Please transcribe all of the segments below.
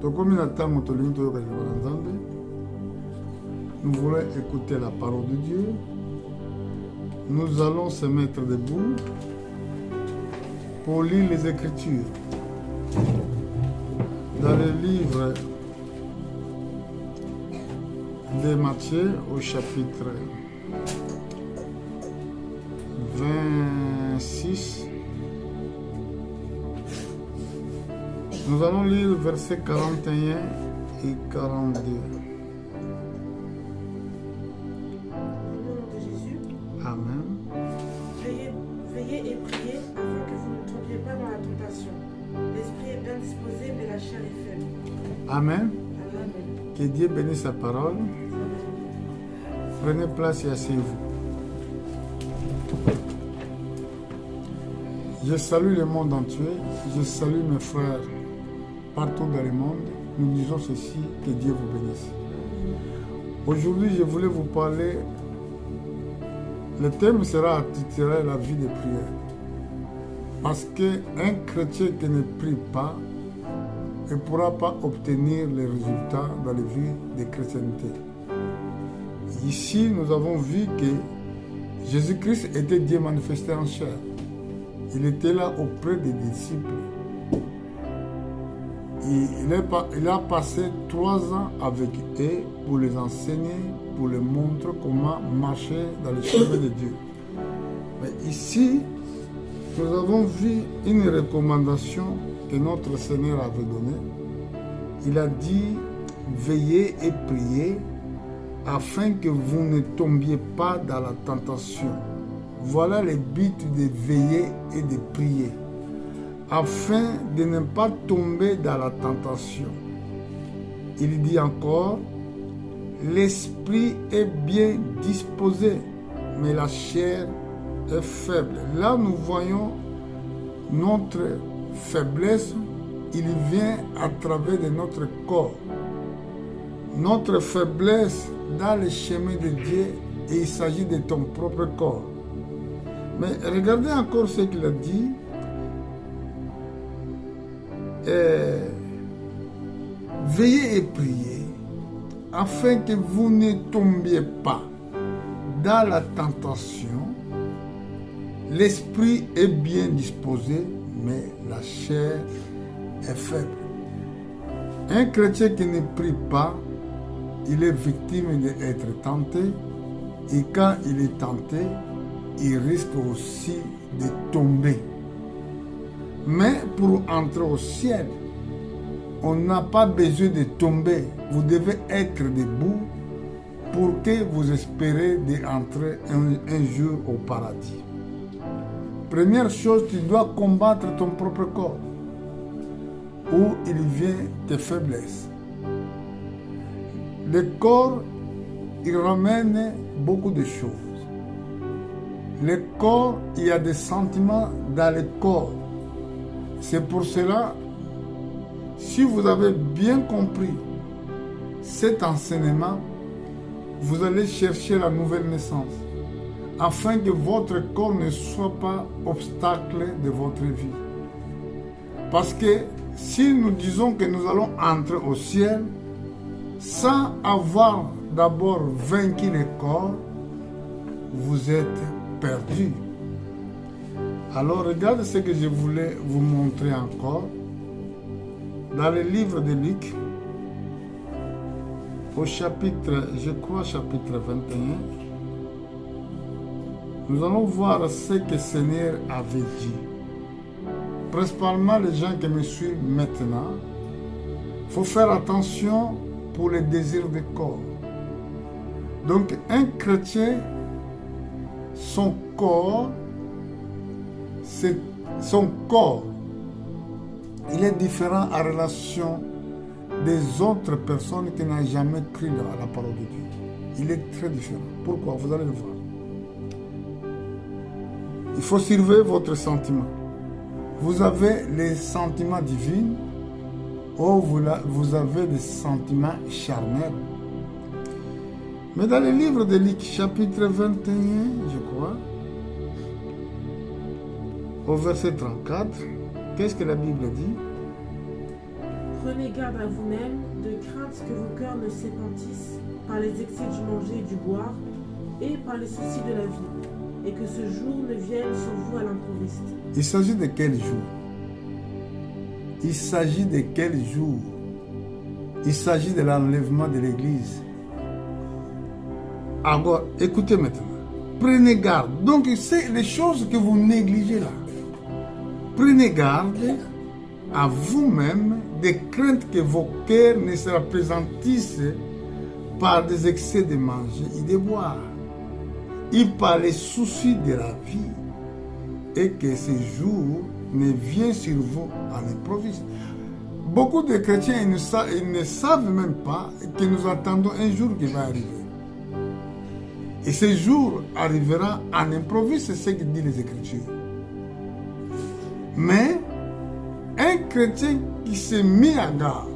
Nous voulons écouter la parole de Dieu. Nous allons se mettre debout pour lire les Écritures. Dans le livre de Matthieu, au chapitre 26, nous allons lire versets 41 et 42. Amen. Veillez et priez afin que vous ne tombiez pas dans la tentation. L'esprit est bien disposé, mais la chair est faible. Amen. Amen. Que Dieu bénisse sa parole. Prenez place et asseyez-vous. Je salue le monde entier. Je salue mes frères partout dans le monde. Nous disons ceci, que Dieu vous bénisse. Aujourd'hui, je voulais vous parler. Le thème sera intitulé la vie de prière. Parce qu'un chrétien qui ne prie pas ne pourra pas obtenir les résultats dans la vie de chrétienté. Ici, nous avons vu que Jésus-Christ était Dieu manifesté en chair. Il était là auprès des disciples. Il a passé 3 ans avec eux pour les enseigner, pour les montrer comment marcher dans le chemin de Dieu. Mais ici, nous avons vu une recommandation que notre Seigneur avait donnée. Il a dit, veillez et priez afin que vous ne tombiez pas dans la tentation. Voilà le but de veiller et de prier, afin de ne pas tomber dans la tentation. Il dit encore, l'esprit est bien disposé, mais la chair est faible. Là, nous voyons notre faiblesse, il vient à travers de notre corps. Notre faiblesse dans le chemin de Dieu, et il s'agit de ton propre corps. Mais regardez encore ce qu'il a dit. Veillez et priez afin que vous ne tombiez pas dans la tentation. L'esprit est bien disposé, mais la chair est faible. Un chrétien qui ne prie pas, il est victime d'être tenté, et quand il est tenté, il risque aussi de tomber. Mais pour entrer au ciel, on n'a pas besoin de tomber. Vous devez être debout pour que vous espérez d'entrer un jour au paradis. Première chose, tu dois combattre ton propre corps, où il vient tes faiblesses. Le corps, il ramène beaucoup de choses. Le corps, il y a des sentiments dans le corps. C'est pour cela, si vous avez bien compris cet enseignement, vous allez chercher la nouvelle naissance, afin que votre corps ne soit pas obstacle de votre vie. Parce que si nous disons que nous allons entrer au ciel, sans avoir d'abord vaincu le corps, vous êtes perdu. Alors regardez ce que je voulais vous montrer encore. Dans le livre de Luc, au chapitre, je crois chapitre 21, nous allons voir ce que le Seigneur avait dit. Principalement les gens qui me suivent maintenant, il faut faire attention pour les désirs du corps. Donc un chrétien, son corps, il est différent en relation des autres personnes qui n'ont jamais cru à la parole de Dieu. Il est très différent. Pourquoi? Vous allez le voir. Il faut surveiller votre sentiment. Vous avez les sentiments divins ou vous avez des sentiments charnels. Mais dans le livre de Luc, chapitre 21, je crois, au verset 34, qu'est-ce que la Bible dit? Prenez garde à vous-même, de crainte que vos cœurs ne s'épantissent par les excès du manger et du boire, et par les soucis de la vie, et que ce jour ne vienne sur vous à l'improviste. Il s'agit de quel jour? Il s'agit de quel jour? Il s'agit de l'enlèvement de l'Église. Alors, écoutez maintenant. Prenez garde. Donc, c'est les choses que vous négligez là. Prenez garde à vous-même de crainte que vos cœurs ne se appesantissent par des excès de manger et de boire, et par les soucis de la vie, et que ce jour ne vienne sur vous à l'improviste. Beaucoup de chrétiens ils ne savent même pas que nous attendons un jour qui va arriver. Et ce jour arrivera à l'improviste, c'est ce que disent les Écritures. Mais un chrétien qui s'est mis à garde,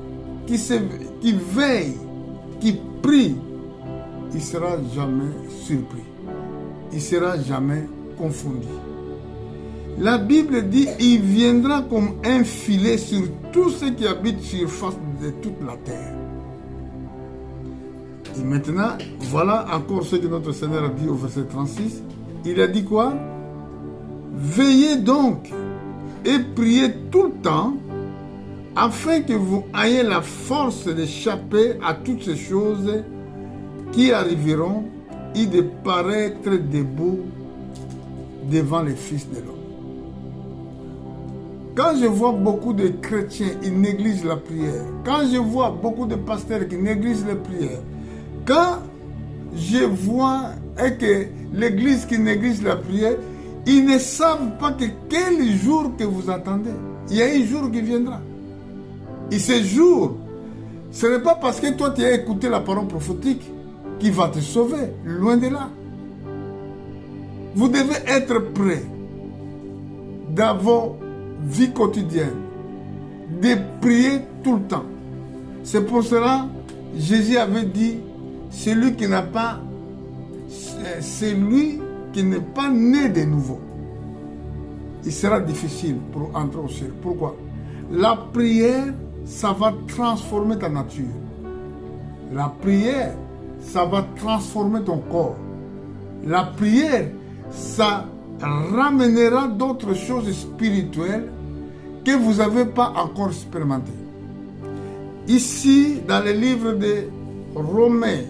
qui veille, qui prie, il ne sera jamais surpris. Il ne sera jamais confondu. La Bible dit, il viendra comme un filet sur tous ceux qui habitent sur la face de toute la terre. Et maintenant, voilà encore ce que notre Seigneur a dit au verset 36. Il a dit quoi? Veillez donc et priez tout le temps, afin que vous ayez la force d'échapper à toutes ces choses qui arriveront et de paraître debout devant les fils de l'homme. Quand je vois beaucoup de chrétiens, ils négligent la prière. Quand je vois beaucoup de pasteurs qui négligent la prière. Quand je vois que l'église qui néglige la prière, ils ne savent pas que quel jour que vous attendez. Il y a un jour qui viendra. Et ce jour, ce n'est pas parce que toi tu as écouté la parole prophétique qui va te sauver. Loin de là. Vous devez être prêt dans vos vies quotidiennes, de prier tout le temps. C'est pour cela que Jésus avait dit, celui qui n'a pas, celui qui n'est pas né de nouveau, il sera difficile pour entrer au ciel. Pourquoi? La prière, ça va transformer ta nature. La prière, ça va transformer ton corps. La prière, ça ramènera d'autres choses spirituelles que vous n'avez pas encore expérimentées. Ici, dans le livre de Romains,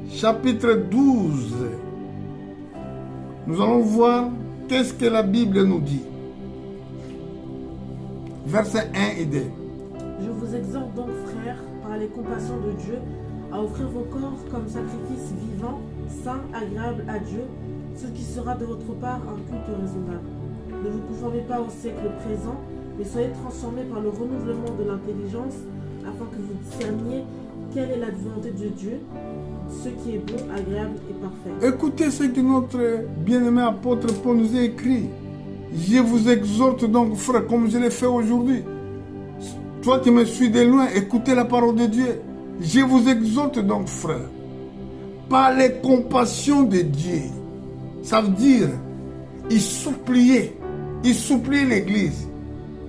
chapitre 12, nous allons voir qu'est-ce que la Bible nous dit. Versets 1 et 2. Je vous exhorte donc, frères, par les compassions de Dieu, à offrir vos corps comme sacrifice vivant, saint, agréable à Dieu, ce qui sera de votre part un culte raisonnable. Ne vous conformez pas au siècle présent, mais soyez transformés par le renouvellement de l'intelligence, afin que vous discerniez quelle est la volonté de Dieu, ce qui est bon, agréable et parfait. Écoutez ce que notre bien-aimé apôtre Paul nous a écrit. Je vous exhorte donc, frère, comme je l'ai fait aujourd'hui. Toi qui me suis de loin, écoutez la parole de Dieu. Je vous exhorte donc, frère, par les compassions de Dieu. Ça veut dire, il suppliait l'Église.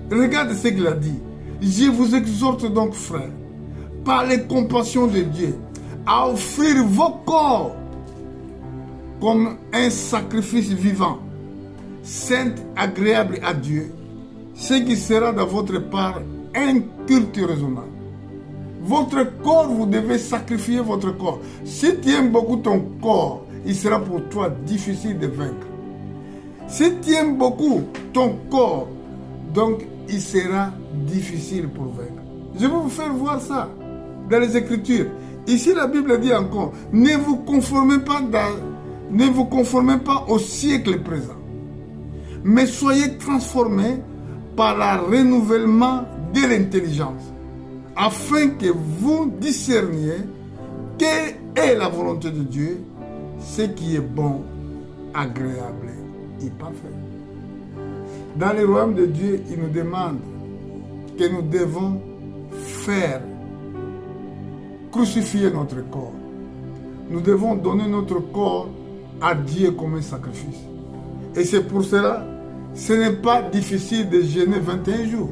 Regarde ce qu'il a dit. Je vous exhorte donc, frère, par les compassions de Dieu, à offrir vos corps comme un sacrifice vivant, saint, agréable à Dieu, ce qui sera de votre part un culte raisonnable. Votre corps, vous devez sacrifier votre corps. Si tu aimes beaucoup ton corps, il sera pour toi difficile de vaincre. Si tu aimes beaucoup ton corps, donc il sera difficile pour vaincre. Je vais vous faire voir ça dans les Écritures. Ici, la Bible dit encore, ne vous conformez pas au siècle présent, mais soyez transformés par le renouvellement de l'intelligence, afin que vous discerniez quelle est la volonté de Dieu, ce qui est bon, agréable et parfait. Dans le royaume de Dieu, il nous demande que nous devons crucifier notre corps. Nous devons donner notre corps à Dieu comme un sacrifice. Et c'est pour cela, ce n'est pas difficile de jeûner 21 jours.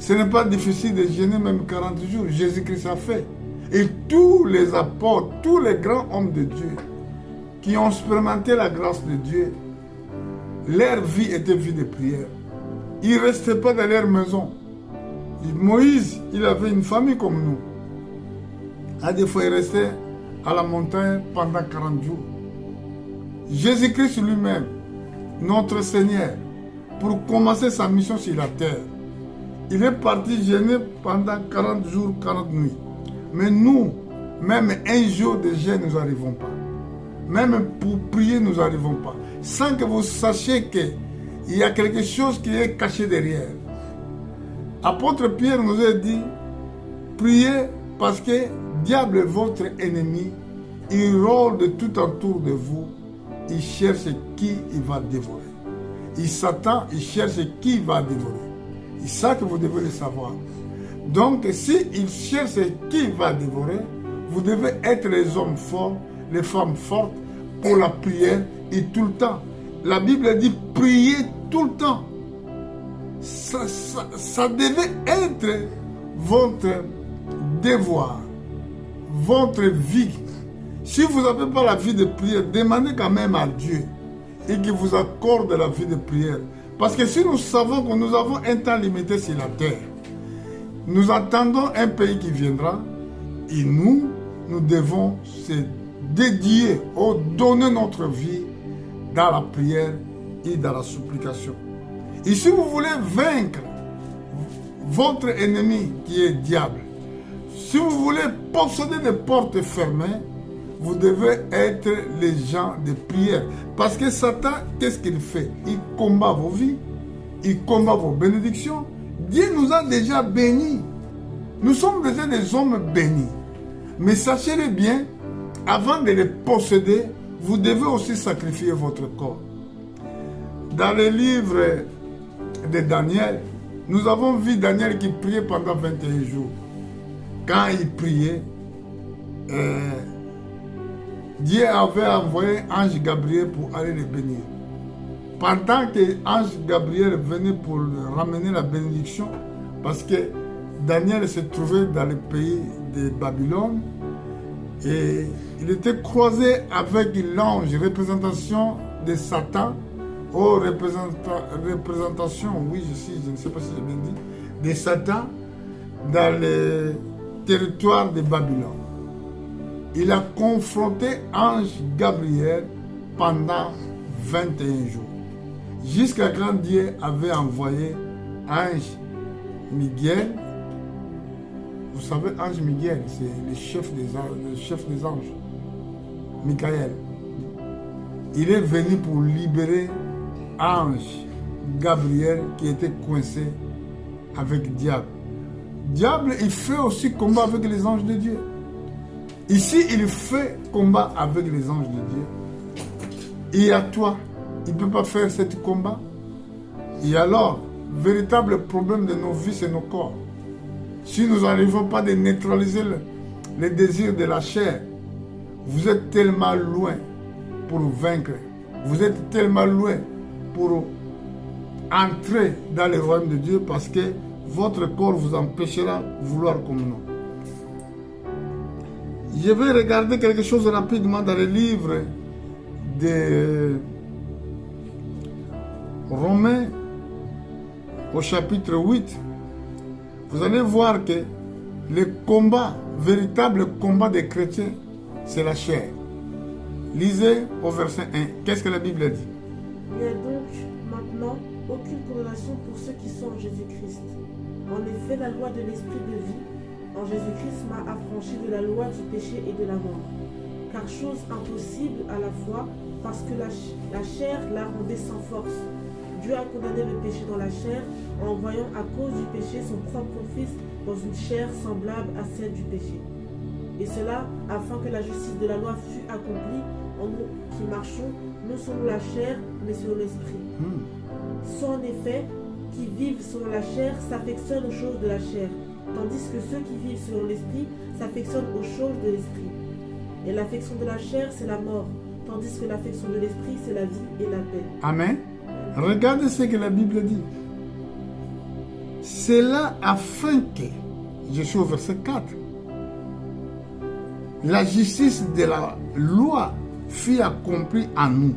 Ce n'est pas difficile de jeûner même 40 jours. Jésus-Christ a fait. Et tous les apôtres, tous les grands hommes de Dieu qui ont expérimenté la grâce de Dieu, leur vie était vie de prière. Ils ne restaient pas dans leur maison. Moïse, il avait une famille comme nous. À des fois, il restait à la montagne pendant 40 jours. Jésus-Christ lui-même, notre Seigneur, pour commencer sa mission sur la terre, il est parti jeûner pendant 40 jours, 40 nuits. Mais nous, même un jour de jeûne, nous n'arrivons pas. Même pour prier, nous n'arrivons pas. Sans que vous sachiez qu'il y a quelque chose qui est caché derrière. Apôtre Pierre nous a dit, priez parce que le diable est votre ennemi. Il rôde de tout autour de vous. Il cherche qui il va dévorer. Il s'attend, il cherche qui il va dévorer. C'est ça que vous devez le savoir. Donc, s'il cherche qui il va dévorer, vous devez être les hommes forts, les femmes fortes pour la prière et tout le temps. La Bible dit prier tout le temps. Ça devait être votre devoir, votre vie. Si vous n'avez pas la vie de prière, demandez quand même à Dieu et qu'il vous accorde la vie de prière. Parce que si nous savons que nous avons un temps limité sur la terre, nous attendons un pays qui viendra et nous devons se dédier ou donner notre vie dans la prière et dans la supplication. Et si vous voulez vaincre votre ennemi qui est diable, si vous voulez posséder des portes fermées, vous devez être les gens de prière. Parce que Satan, qu'est-ce qu'il fait? Il combat vos vies, il combat vos bénédictions. Dieu nous a déjà bénis. Nous sommes déjà des hommes bénis. Mais sachez-le bien, avant de les posséder, vous devez aussi sacrifier votre corps. Dans le livre de Daniel, nous avons vu Daniel qui priait pendant 21 jours. Quand il priait, Dieu avait envoyé ange Gabriel pour aller le bénir. Pendant que ange Gabriel venait pour ramener la bénédiction, parce que Daniel se trouvait dans le pays de Babylone, et il était croisé avec l'ange, représentation de Satan, ou représentation, oui, je ne sais pas si j'ai bien dit, de Satan dans le territoire de Babylone. Il a confronté ange Gabriel pendant 21 jours. Jusqu'à quand Dieu avait envoyé ange Miguel. Vous savez, ange Miguel, c'est le chef des anges. Michael. Il est venu pour libérer ange Gabriel qui était coincé avec diable. Diable, il fait aussi combat avec les anges de Dieu. Ici, il fait combat avec les anges de Dieu. Et à toi, il ne peut pas faire ce combat. Et alors, véritable problème de nos vies, c'est nos corps. Si nous n'arrivons pas à neutraliser les désirs de la chair, vous êtes tellement loin pour vaincre. Vous êtes tellement loin pour entrer dans le royaume de Dieu parce que votre corps vous empêchera de vouloir comme nous. Je vais regarder quelque chose rapidement dans le livre de Romains au chapitre 8. Vous allez voir que le combat, véritable combat des chrétiens, c'est la chair. Lisez au verset 1. Qu'est-ce que la Bible dit? Il n'y a donc maintenant aucune condamnation pour ceux qui sont en Jésus-Christ. En effet, la loi de l'esprit de vie en Jésus-Christ m'a affranchi de la loi du péché et de la mort. Car chose impossible à la fois, parce que la chair la rendait sans force. Dieu a condamné le péché dans la chair en envoyant à cause du péché son propre Fils dans une chair semblable à celle du péché. Et cela afin que la justice de la loi fût accomplie en nous qui marchons, non selon la chair, mais selon l'esprit. Ceux en effet qui vivent selon la chair s'affectionnent aux choses de la chair, tandis que ceux qui vivent selon l'esprit s'affectionnent aux choses de l'esprit. Et l'affection de la chair, c'est la mort, tandis que l'affection de l'esprit, c'est la vie et la paix. Amen. Regardez ce que la Bible dit. C'est là afin que, je suis au verset 4, la justice de la loi fut accomplie en nous,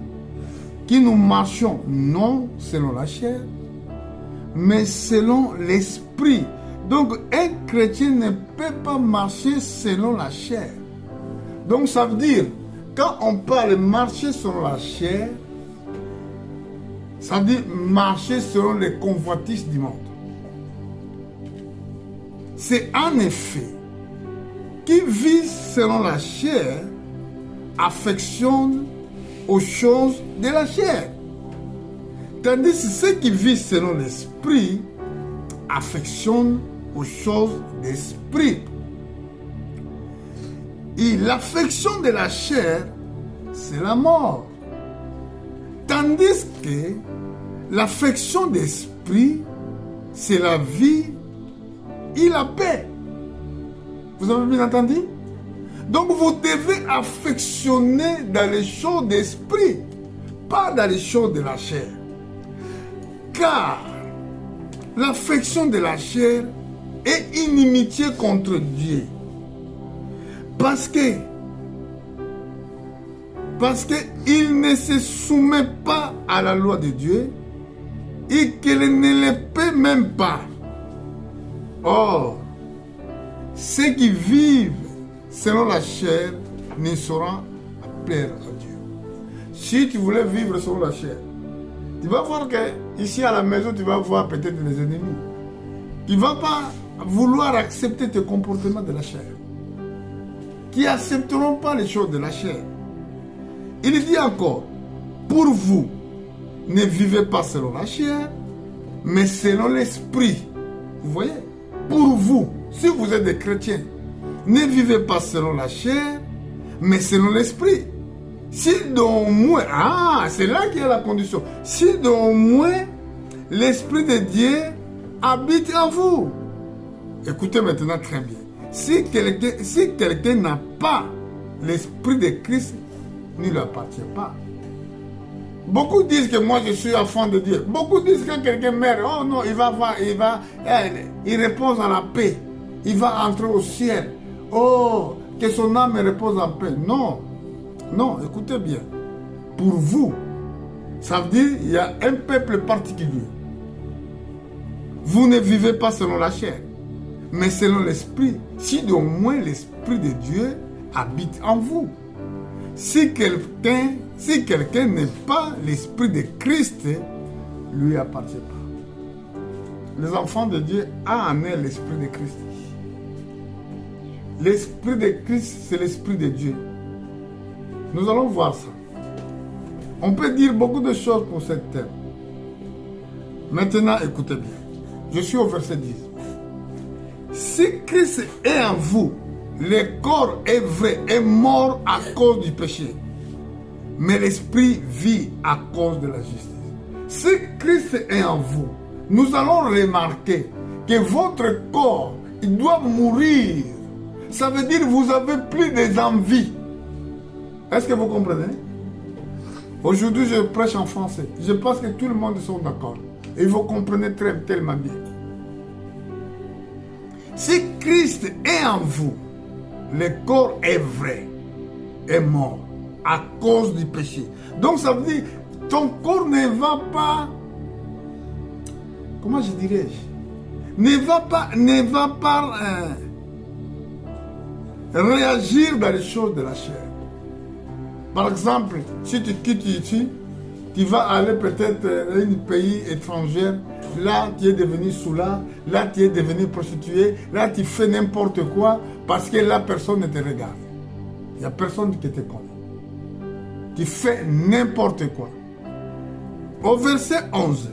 qui nous marchions non selon la chair, mais selon l'esprit. Donc un chrétien ne peut pas marcher selon la chair. Donc ça veut dire, quand on parle de marcher selon la chair, ça veut dire marcher selon les convoitises du monde. C'est en effet qui vit selon la chair affectionne aux choses de la chair. Tandis que ceux qui vivent selon l'esprit affectionnent aux choses d'esprit. Et l'affection de la chair, c'est la mort. Tandis que l'affection d'esprit, c'est la vie et la paix. Vous avez bien entendu? Donc vous devez affectionner dans les choses d'esprit, pas dans les choses de la chair. Car l'affection de la chair est inimitié contre Dieu. Parce qu'il ne se soumet pas à la loi de Dieu et qu'il ne le peut même pas. Or, ceux qui vivent selon la chair ne sauront plaire à Dieu. Si tu voulais vivre selon la chair, tu vas voir que ici à la maison, tu vas voir peut-être des ennemis. Tu ne vas pas vouloir accepter tes comportements de la chair, qui n'accepteront pas les choses de la chair. Il dit encore, pour vous, ne vivez pas selon la chair, mais selon l'esprit. Vous voyez? Pour vous, si vous êtes des chrétiens, ne vivez pas selon la chair, mais selon l'esprit. Si dans moi, c'est là qu'il y a la condition. Si dans moi, l'esprit de Dieu habite en vous. Écoutez maintenant très bien. Si quelqu'un n'a pas l'esprit de Christ, ne lui appartient pas. Beaucoup disent que moi je suis enfant de Dieu. Beaucoup disent que quand quelqu'un meurt, oh non, il repose en la paix. Il va entrer au ciel. Oh, que son âme repose en paix. Non, non, écoutez bien. Pour vous, ça veut dire qu'il y a un peuple particulier. Vous ne vivez pas selon la chair, mais selon l'esprit. Si au moins l'esprit de Dieu habite en vous. Si quelqu'un n'est pas l'esprit de Christ, lui appartient pas. Les enfants de Dieu ont en eux l'esprit de Christ. L'esprit de Christ, c'est l'esprit de Dieu. Nous allons voir ça. On peut dire beaucoup de choses pour ce thème. Maintenant, écoutez bien. Je suis au verset 10. Si Christ est en vous, le corps est vrai, est mort à cause du péché, mais l'esprit vit à cause de la justice. Si Christ est en vous, nous allons remarquer que votre corps, il doit mourir. Ça veut dire que vous n'avez plus des envies. Est-ce que vous comprenez? Aujourd'hui, je prêche en français. Je pense que tout le monde est d'accord. Et vous comprenez tellement bien. Si Christ est en vous, le corps est vrai, est mort à cause du péché. Donc ça veut dire ton corps ne va pas, comment je dirais-je, ne va pas réagir dans les choses de la chair. Par exemple, si tu quittes ici, tu vas aller peut-être dans un pays étranger, là tu es devenu soulard, là tu es devenu prostituée, là tu fais n'importe quoi parce que là personne ne te regarde. Il n'y a personne qui te connaît. Tu fais n'importe quoi. Au verset 11,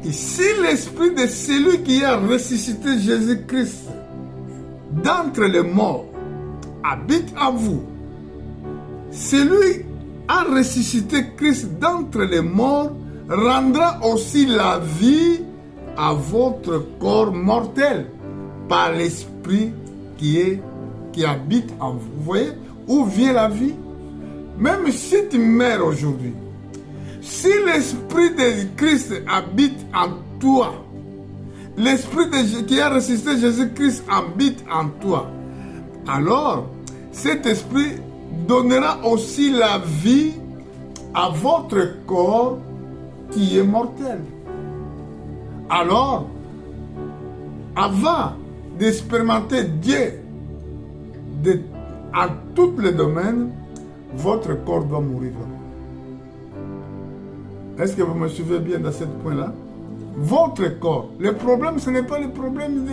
et si l'esprit de celui qui a ressuscité Jésus-Christ d'entre les morts habite en vous, celui a ressuscité Christ d'entre les morts rendra aussi la vie à votre corps mortel par l'esprit qui habite en vous. Vous voyez où vient la vie? Même si tu meurs aujourd'hui, si l'esprit de Christ habite en toi, l'Esprit qui a ressuscité Jésus-Christ habite en toi. Alors, cet Esprit donnera aussi la vie à votre corps qui est mortel. Alors, avant d'expérimenter Dieu à tous les domaines, votre corps doit mourir. Est-ce que vous me suivez bien dans ce point-là? Votre corps. Le problème, ce n'est pas le problème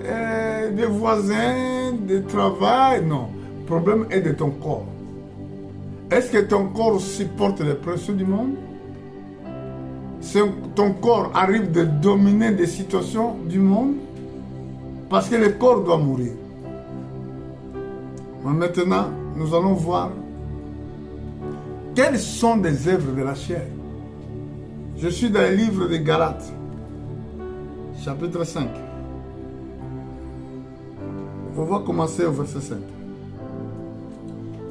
des voisins, du travail, non. Le problème est de ton corps. Est-ce que ton corps supporte les pressions du monde? Ton corps arrive de dominer des situations du monde? Parce que le corps doit mourir. Mais maintenant, nous allons voir quelles sont les œuvres de la chair. Je suis dans le livre de Galates, chapitre 5. On va commencer au verset 5.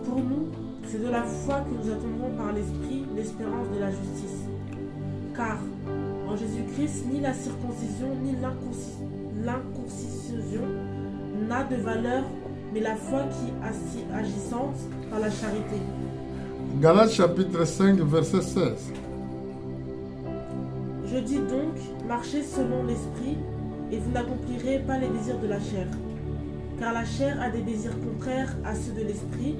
Pour nous, c'est de la foi que nous attendons par l'Esprit l'espérance de la justice. Car en Jésus-Christ, ni la circoncision, ni l'inconcision n'a de valeur, mais la foi qui est agissante par la charité. Galates chapitre 5, verset 16. Je dis donc, marchez selon l'Esprit, et vous n'accomplirez pas les désirs de la chair. Car la chair a des désirs contraires à ceux de l'Esprit,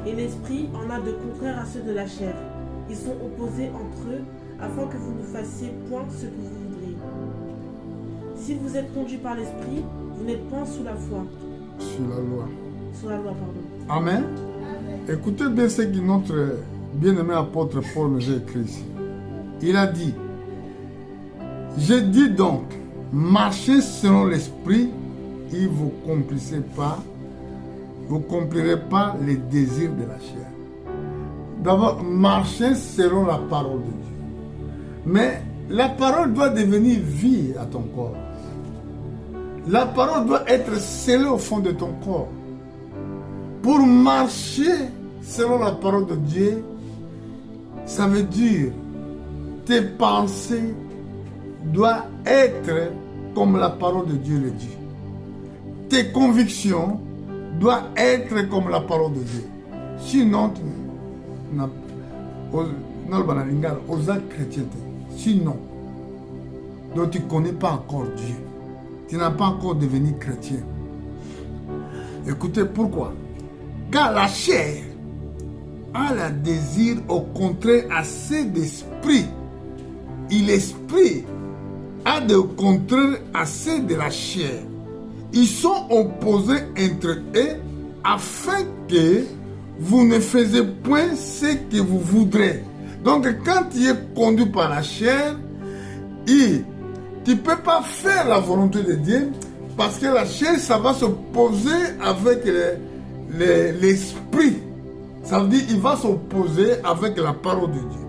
et l'Esprit en a de contraires à ceux de la chair. Ils sont opposés entre eux, afin que vous ne fassiez point ce que vous voudriez. Si vous êtes conduits par l'Esprit, vous n'êtes point sous la foi. Sous la loi. Sous la loi, pardon. Amen. Écoutez bien ce que notre bien-aimé apôtre Paul nous a écrit ici. Il a dit, je dis donc, marchez selon l'Esprit et vous n'accomplirez pas les désirs de la chair. D'abord, marchez selon la parole de Dieu. Mais la parole doit devenir vie à ton corps. La parole doit être scellée au fond de ton corps. Pour marcher selon la parole de Dieu, ça veut dire tes pensées doivent être comme la parole de Dieu le dit. Tes convictions doivent être comme la parole de Dieu. Sinon, sinon, donc tu ne connais pas encore Dieu. Tu n'as pas encore devenu chrétien. Écoutez, pourquoi? Car la chair a le désir au contraire assez d'esprit. Et l'esprit a de contraire assez de la chair. Ils sont opposés entre eux afin que vous ne faisiez point ce que vous voudrez. Donc quand tu es conduit par la chair, tu ne peux pas faire la volonté de Dieu parce que la chair, ça va s'opposer avec l'esprit. Ça veut dire qu'il va s'opposer avec la parole de Dieu.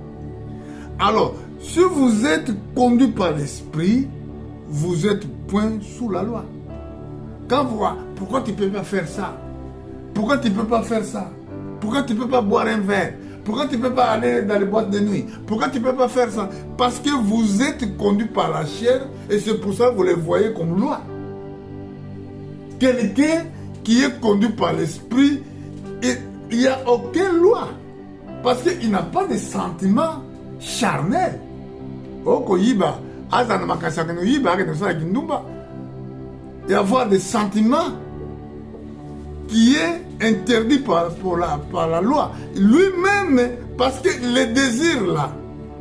Alors, si vous êtes conduit par l'esprit, vous êtes point sous la loi. Quand vous voyez, pourquoi tu ne peux pas faire ça? Pourquoi tu ne peux pas faire ça? Pourquoi tu ne peux pas boire un verre? Pourquoi tu ne peux pas aller dans les boîtes de nuit? Pourquoi tu ne peux pas faire ça? Parce que vous êtes conduit par la chair et c'est pour ça que vous les voyez comme loi. Quelqu'un qui est conduit par l'esprit, il n'y a aucune loi. Parce qu'il n'a pas de sentiments charnels. Et avoir des sentiments qui est interdit par la loi. Lui-même, parce que les désirs là,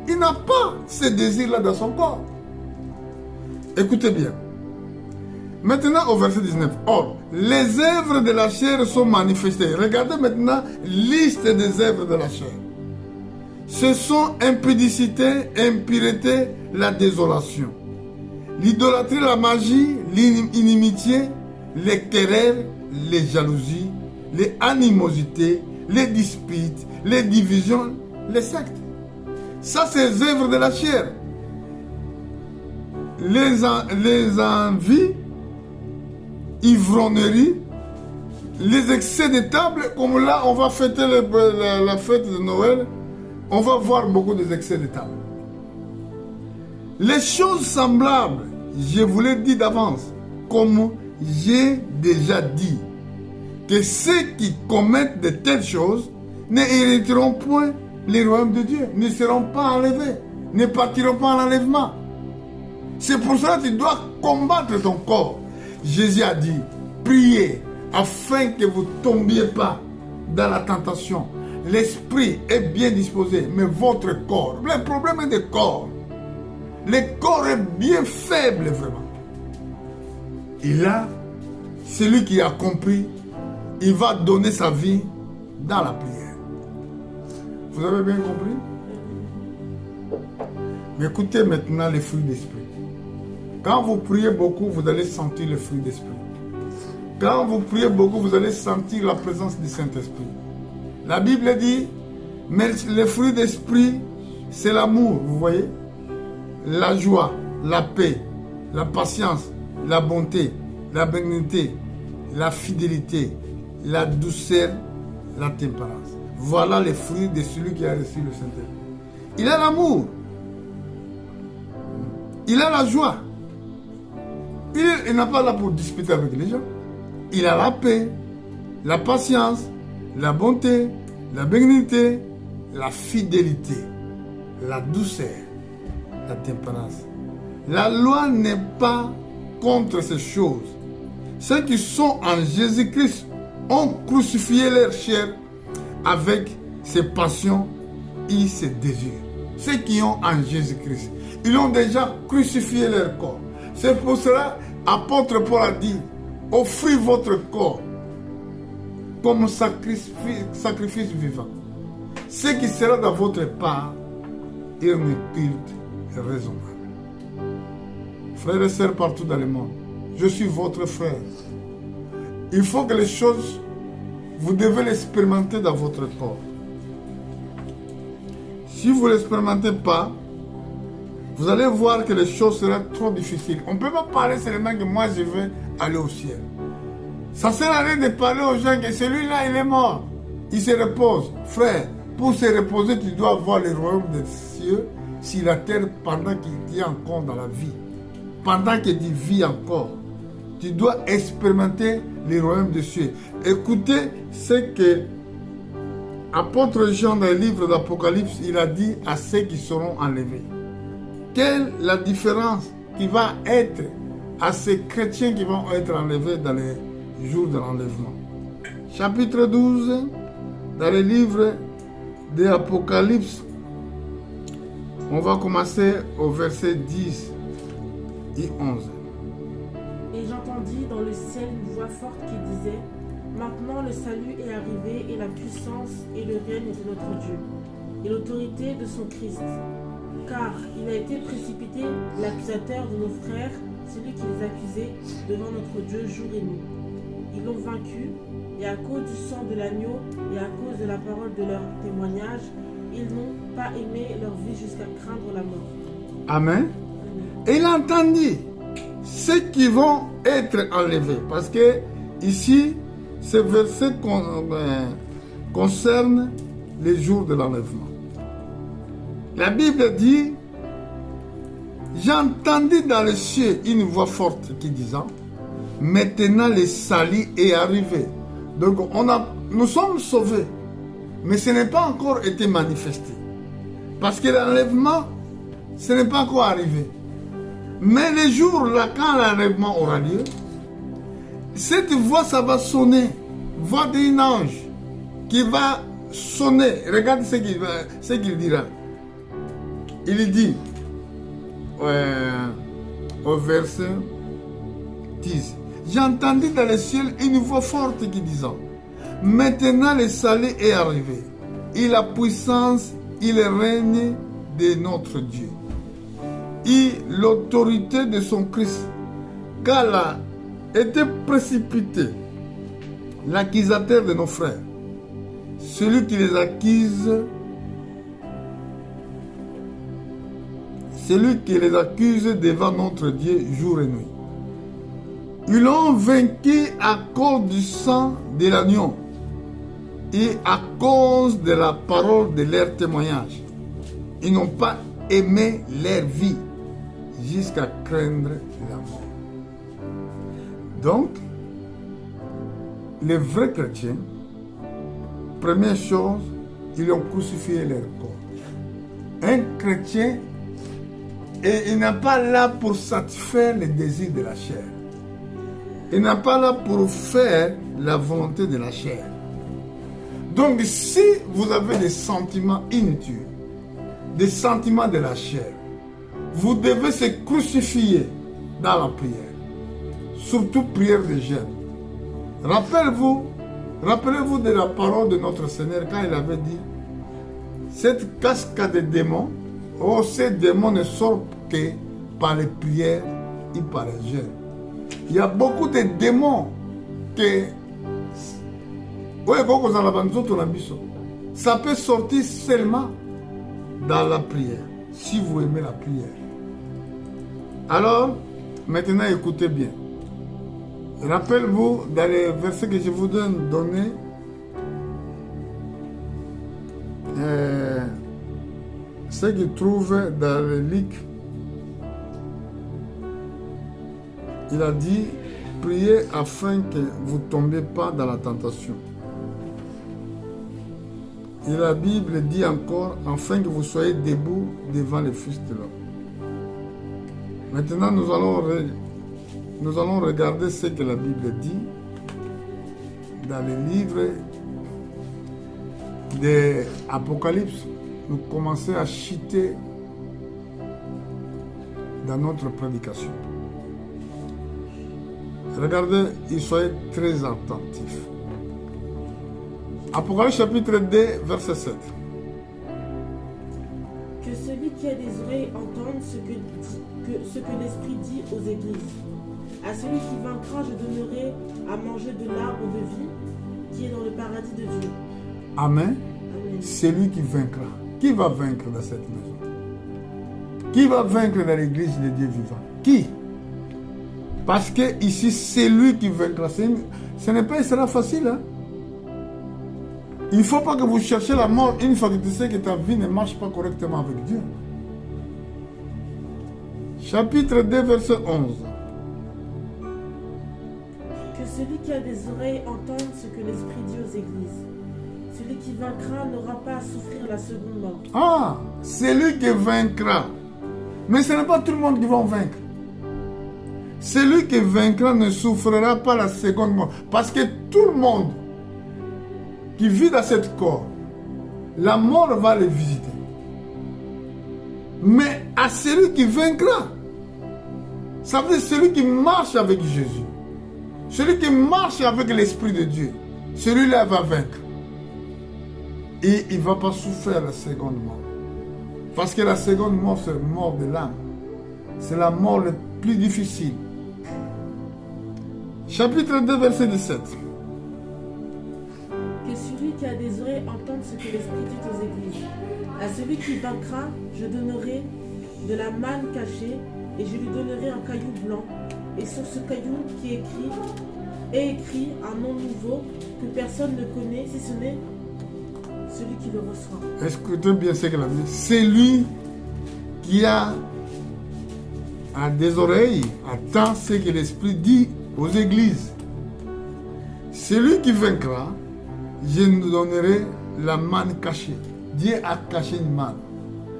il n'a pas ces désirs-là dans son corps. Écoutez bien. Maintenant au verset 19. Or, les œuvres de la chair sont manifestées. Regardez maintenant liste des œuvres de la chair. Ce sont impudicité, impureté, la désolation, l'idolâtrie, la magie, l'inimitié, les querelles, les jalousies, les animosités, les disputes, les divisions, les sectes. Ça, c'est les œuvres de la chair. Les envies, ivrogneries, les excès de table, comme là, on va fêter la fête de Noël, on va voir beaucoup des excès de table. Les choses semblables, je vous l'ai dit d'avance, comme j'ai déjà dit, que ceux qui commettent de telles choses ne hériteront point les royaumes de Dieu, ne seront pas enlevés, ne partiront pas en enlèvement. C'est pour cela que tu dois combattre ton corps. Jésus a dit, priez afin que vous ne tombiez pas dans la tentation. L'esprit est bien disposé, mais votre corps, le problème est du corps. Le corps est bien faible, vraiment. Et là, celui qui a compris, il va donner sa vie dans la prière. Vous avez bien compris? Mais écoutez maintenant les fruits d'esprit. Quand vous priez beaucoup, vous allez sentir le fruit d'esprit. Quand vous priez beaucoup, vous allez sentir la présence du Saint-Esprit. La Bible dit, mais le fruit d'esprit, c'est l'amour, vous voyez? La joie, la paix, la patience, la bonté, la bénignité, la fidélité, la douceur, la tempérance. Voilà les fruits de celui qui a reçu le Saint-Esprit. Il a l'amour. Il a la joie. Il n'est pas là pour discuter avec les gens. Il a la paix, la patience, la bonté, la bénignité, la fidélité, la douceur, la tempérance. La loi n'est pas contre ces choses. Ceux qui sont en Jésus-Christ ont crucifié leur chair avec ses passions et ses désirs. Ceux qui ont en Jésus-Christ, ils ont déjà crucifié leur corps. C'est pour cela, apôtre Paul a dit, offrez votre corps comme sacrifice vivant. Ce qui sera dans votre part est un culte raisonnable. Frères et sœurs partout dans le monde, je suis votre frère. Il faut que les choses, vous devez l'expérimenter dans votre corps. Si vous ne l'expérimentez pas, vous allez voir que les choses seront trop difficiles. On ne peut pas parler seulement que moi je veux aller au ciel. Ça sert à rien de parler aux gens que celui-là il est mort. Il se repose. Frère, pour se reposer, tu dois voir le royaume des cieux sur la terre pendant qu'il est encore dans la vie. Pendant que tu vis encore. Tu dois expérimenter le royaume des cieux. Écoutez ce que apôtre Jean dans le livre d'Apocalypse, il a dit à ceux qui seront enlevés. Quelle est la différence qui va être à ces chrétiens qui vont être enlevés dans les jours de l'enlèvement? Chapitre 12, dans le livre de l'Apocalypse, on va commencer au verset 10 et 11. Et j'entendis dans le ciel une voix forte qui disait, maintenant le salut est arrivé et la puissance et le règne de notre Dieu et l'autorité de son Christ. Car il a été précipité l'accusateur de nos frères, celui qui les accusait devant notre Dieu jour et nuit. Ils l'ont vaincu, et à cause du sang de l'agneau et à cause de la parole de leur témoignage, ils n'ont pas aimé leur vie jusqu'à craindre la mort. Amen. Et il a entendu ceux qui vont être enlevés. Parce que ici, ce verset concerne les jours de l'enlèvement. La Bible dit, j'ai entendu dans le ciel une voix forte qui disait, maintenant le salut est arrivé. Donc nous sommes sauvés, mais ce n'est pas encore été manifesté. Parce que l'enlèvement, ce n'est pas encore arrivé. Mais le jour là, quand l'enlèvement aura lieu, cette voix, ça va sonner. Voix d'un ange qui va sonner. Regarde ce qu'il dira. Il dit au verset 10, j'ai entendu dans le ciel une voix forte qui disait, maintenant le salut est arrivé, et la puissance et le règne de notre Dieu, et l'autorité de son Christ, car là était précipité l'accusateur de nos frères, celui qui les accuse. Celui qui les accuse devant notre Dieu jour et nuit. Ils l'ont vaincu à cause du sang de l'agneau et à cause de la parole de leur témoignage. Ils n'ont pas aimé leur vie jusqu'à craindre la mort. Donc, les vrais chrétiens, première chose, ils ont crucifié leur corps. Un chrétien, et il n'est pas là pour satisfaire les désirs de la chair. Il n'est pas là pour faire la volonté de la chair. Donc, si vous avez des sentiments inutiles, des sentiments de la chair, vous devez se crucifier dans la prière. Surtout prière de jeûne. Rappelez-vous de la parole de notre Seigneur quand il avait dit cette cascade de démons, ces démons ne sortent que par les prières et par les jeûnes. Il y a beaucoup de démons que ça peut sortir seulement dans la prière, si vous aimez la prière. Alors, maintenant écoutez bien. Rappelez-vous dans les versets que je vous donner, ce qu'il trouve dans le Luc. Il a dit, priez afin que vous ne tombiez pas dans la tentation. Et la Bible dit encore, afin que vous soyez debout devant le Fils de l'homme. Maintenant, nous allons regarder ce que la Bible dit dans le livre de l'Apocalypse. Nous commençons à chuter dans notre prédication. Regardez, et soyez très attentifs. Apocalypse chapitre 2, verset 7. Que celui qui a des oreilles entende ce que l'Esprit dit aux églises. À celui qui vaincra, je donnerai à manger de l'arbre de vie qui est dans le paradis de Dieu. Amen. Amen. C'est lui qui vaincra. Qui va vaincre dans cette maison? Qui va vaincre dans l'église de Dieu vivant? Qui? Parce que ici, c'est lui qui vaincra. Ce n'est pas sera facile. Hein? Il ne faut pas que vous cherchiez la mort une fois que tu sais que ta vie ne marche pas correctement avec Dieu. Chapitre 2, verset 11. Que celui qui a des oreilles entende ce que l'Esprit dit aux églises. Celui qui vaincra n'aura pas à souffrir la seconde mort. Ah, c'est lui qui vaincra. Mais ce n'est pas tout le monde qui va vaincre. Celui qui vaincra ne souffrira pas la seconde mort. Parce que tout le monde qui vit dans ce corps, la mort va le visiter. Mais à celui qui vaincra, ça veut dire celui qui marche avec Jésus, celui qui marche avec l'Esprit de Dieu, celui-là va vaincre. Et il ne va pas souffrir la seconde mort. Parce que la seconde mort, c'est la mort de l'âme. C'est la mort la plus difficile. Chapitre 2, verset 17. Que celui qui a des oreilles entende ce que l'Esprit dit aux églises. À celui qui vaincra, je donnerai de la manne cachée et je lui donnerai un caillou blanc. Et sur ce caillou qui est écrit un nom nouveau que personne ne connaît si ce n'est celui qui le reçoit. Écoutez bien ce que la Bible dit. C'est lui qui a des oreilles, attend ce que l'Esprit dit aux églises. Celui qui vaincra, je nous donnerai la manne cachée. Dieu a caché une manne.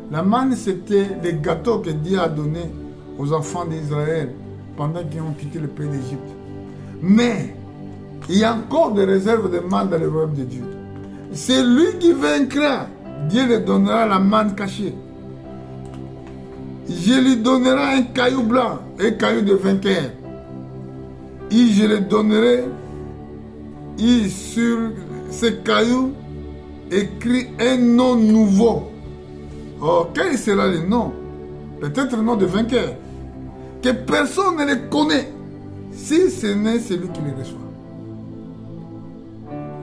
La manne, c'était les gâteaux que Dieu a donnés aux enfants d'Israël pendant qu'ils ont quitté le pays d'Égypte. Mais il y a encore des réserves de manne dans le royaume de Dieu. C'est lui qui vaincra. Dieu lui donnera la manne cachée. Je lui donnerai un caillou blanc, un caillou de vainqueur. Et je lui donnerai, et sur ce caillou, écrit un nom nouveau. Oh, quel sera le nom? Peut-être le nom de vainqueur. Que personne ne le connaît, si ce n'est celui qui le reçoit.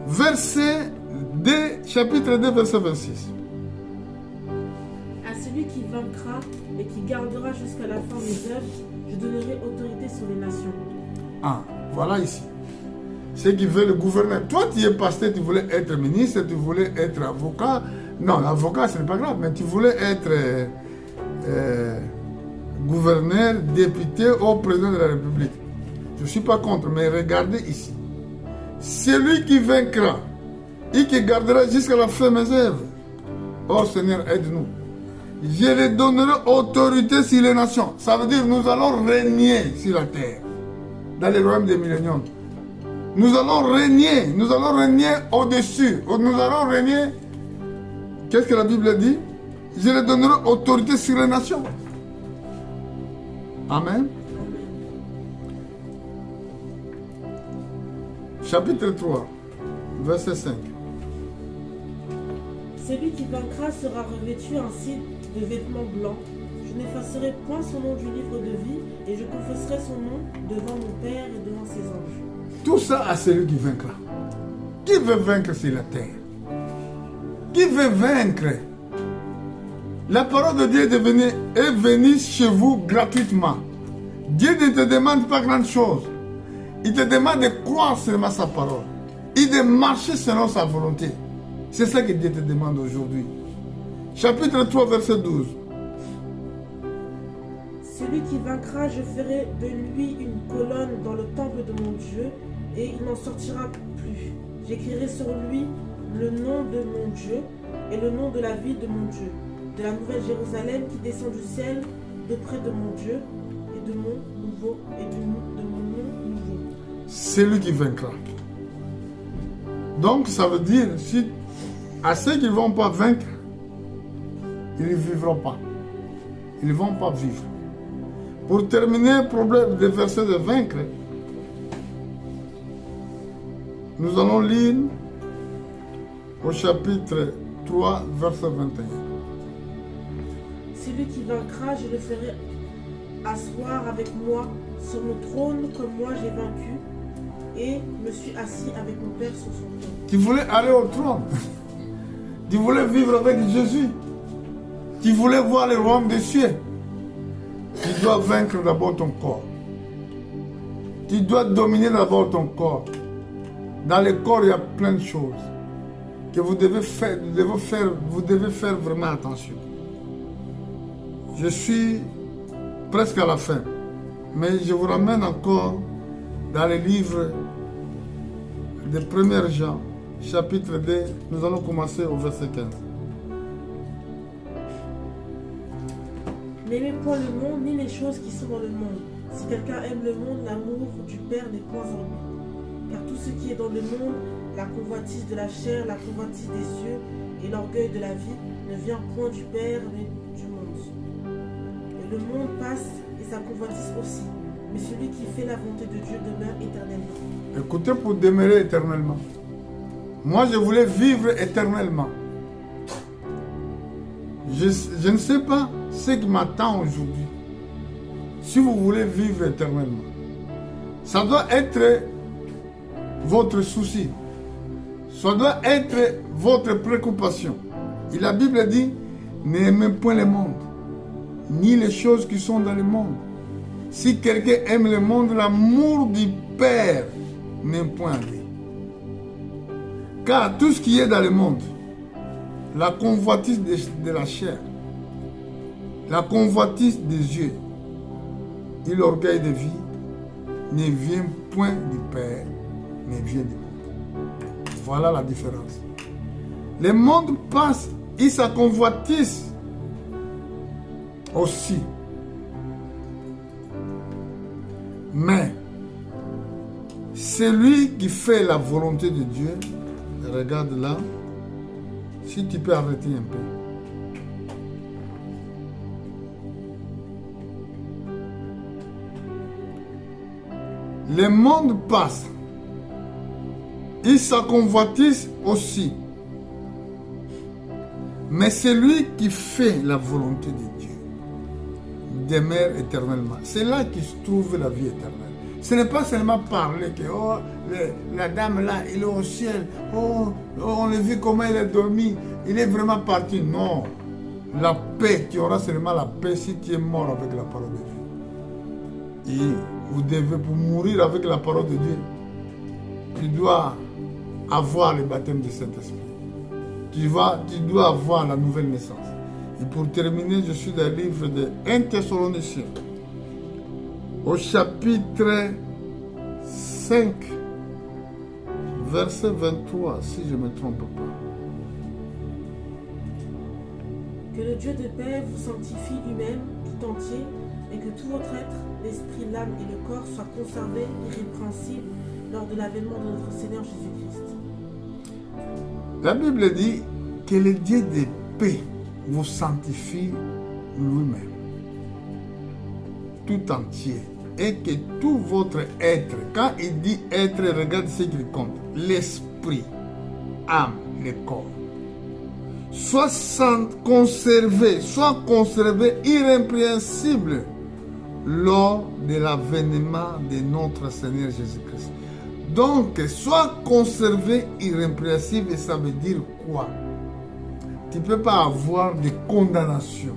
Verset 2, chapitre 2, verset 26. À celui qui vaincra et qui gardera jusqu'à la fin mes œuvres, je donnerai autorité sur les nations. Ah, voilà ici. Ceux qui veulent gouverner. Toi, tu es pasteur, tu voulais être ministre, tu voulais être avocat. Non, l'avocat, ce n'est pas grave, mais tu voulais être gouverneur, député ou président de la République. Je ne suis pas contre, mais regardez ici. Celui qui vaincra et qui gardera jusqu'à la fin mes œuvres. Oh Seigneur, aide-nous. Je lui donnerai autorité sur les nations. Ça veut dire nous allons régner sur la terre. Dans les royaumes des milléniums. Nous allons régner au-dessus. Nous allons régner. Qu'est-ce que la Bible dit? Je lui donnerai autorité sur les nations. Amen. Chapitre 3, verset 5. Celui qui vaincra sera revêtu ainsi de vêtements blancs. Je n'effacerai point son nom du livre de vie et je confesserai son nom devant mon Père et devant ses anges. Tout ça à celui qui vaincra. Qui veut vaincre sur la terre? Qui veut vaincre? La parole de Dieu est venue chez vous gratuitement. Dieu ne te demande pas grand chose. Il te demande de croire seulement sa parole. Et de marcher selon sa volonté. C'est ça que Dieu te demande aujourd'hui. Chapitre 3, verset 12. Celui qui vaincra, je ferai de lui une colonne dans le temple de mon Dieu, et il n'en sortira plus. J'écrirai sur lui le nom de mon Dieu et le nom de la ville de mon Dieu, de la nouvelle Jérusalem qui descend du ciel, de près de mon Dieu et de mon nouveau et de mon nom nouveau. C'est lui qui vaincra. Donc ça veut dire, si à ceux qui ne vont pas vaincre, ils ne vivront pas. Ils ne vont pas vivre. Pour terminer le problème des versets de vaincre, nous allons lire au chapitre 3, verset 21. Celui qui vaincra, je le ferai asseoir avec moi sur mon trône comme moi j'ai vaincu et me suis assis avec mon Père sur son trône. Tu voulais aller au trône. Tu voulais vivre avec Jésus. Tu voulais voir le royaume des cieux. Tu dois vaincre d'abord ton corps. Tu dois dominer d'abord ton corps. Dans le corps, il y a plein de choses que vous devez faire, vous devez faire vraiment attention. Je suis presque à la fin, mais je vous ramène encore dans le livre de 1er Jean, chapitre 2, nous allons commencer au verset 15. N'aimez point le monde, ni les choses qui sont dans le monde. Si quelqu'un aime le monde, l'amour du Père n'est point en lui. Car tout ce qui est dans le monde, la convoitise de la chair, la convoitise des yeux et l'orgueil de la vie, ne vient point du Père, mais du monde. Et le monde passe et sa convoitise aussi. Mais celui qui fait la volonté de Dieu demeure éternellement. Écoutez, pour demeurer éternellement. Moi, je voulais vivre éternellement. Je ne sais pas ce qui m'attend aujourd'hui. Si vous voulez vivre éternellement, ça doit être votre souci. Ça doit être votre préoccupation. Et la Bible dit, n'aimez point le monde, ni les choses qui sont dans le monde. Si quelqu'un aime le monde, l'amour du Père n'est point en lui. Car tout ce qui est dans le monde, la convoitise de la chair, la convoitise des yeux et l'orgueil de vie ne vient point du Père, mais vient du monde. Voilà la différence. Le monde passe et sa convoitise aussi. Mais celui qui fait la volonté de Dieu, regarde là, si tu peux arrêter un peu. Le monde passe et sa convoitise aussi. Mais celui qui fait la volonté de Dieu demeure éternellement. C'est là qu'il se trouve la vie éternelle. Ce n'est pas seulement parler que oh, la dame là, il est au ciel. Oh, on l'a vu comment il a dormi. Il est vraiment parti. Non. La paix, tu auras seulement la paix si tu es mort avec la parole de Dieu. Et vous devez, pour mourir avec la parole de Dieu, tu dois avoir le baptême du Saint-Esprit. Tu dois avoir la nouvelle naissance. Et pour terminer, je suis dans le livre de 1 Thessaloniciens, au chapitre 5, verset 23, si je ne me trompe pas. Que le Dieu de paix vous sanctifie lui-même tout entier et que tout votre être, l'esprit, l'âme et le corps soient conservés irrépréhensibles lors de l'avènement de notre Seigneur Jésus-Christ. La Bible dit que le Dieu de paix vous sanctifie lui-même tout entier et que tout votre être, quand il dit être, regarde ce qu'il compte, l'esprit, âme, le corps, soit conservé irrépréhensible lors de l'avènement de notre Seigneur Jésus-Christ. Donc, soit conservé irrépréhensible, ça veut dire quoi? Tu ne peux pas avoir de condamnation.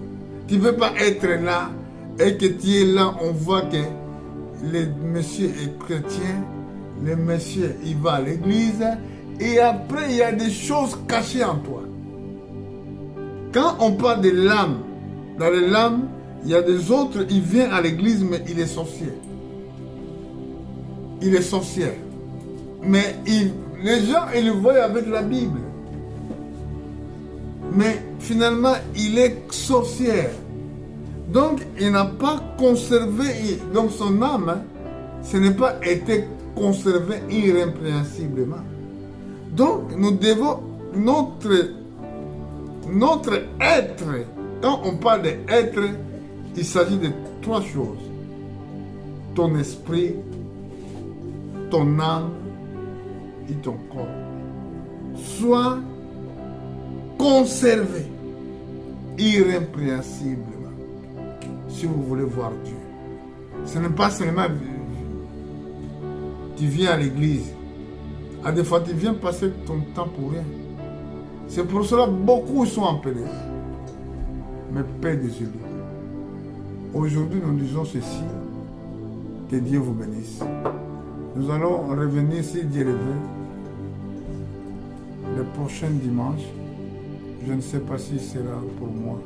Tu ne peux pas être là et que tu es là, on voit que le monsieur est chrétien, le monsieur il va à l'église et après il y a des choses cachées en toi. Quand on parle de l'âme, dans l'âme, il y a des autres, il vient à l'église mais il est sorcier. Il est sorcière. Mais les gens, ils le voient avec la Bible. Mais finalement, il est sorcière. Donc, il n'a pas conservé, donc son âme, ce n'est pas été conservé irrépréhensiblement. Donc, nous devons, notre être, quand on parle d'être, il s'agit de trois choses. Ton esprit, ton âme et ton corps. Soit conservé irrépréhensiblement si vous voulez voir Dieu. Ce n'est pas seulement tu viens à l'église. À des fois, tu viens passer ton temps pour rien. C'est pour cela que beaucoup sont en pèlerin. Mais paix des yeux. Aujourd'hui, nous disons ceci. Que Dieu vous bénisse. Nous allons revenir, si Dieu le veut, le prochain dimanche. Je ne sais pas si ce sera pour moi.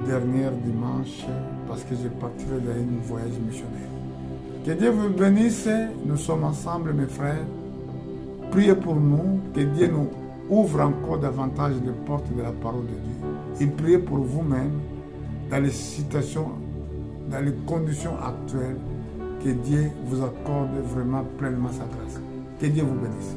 Dernier dimanche, parce que je partirai dans un voyage missionnaire. Que Dieu vous bénisse. Nous sommes ensemble, mes frères. Priez pour nous. Que Dieu nous ouvre encore davantage les portes de la parole de Dieu. Et priez pour vous-même dans les situations, dans les conditions actuelles. Que Dieu vous accorde vraiment pleinement sa grâce. Que Dieu vous bénisse.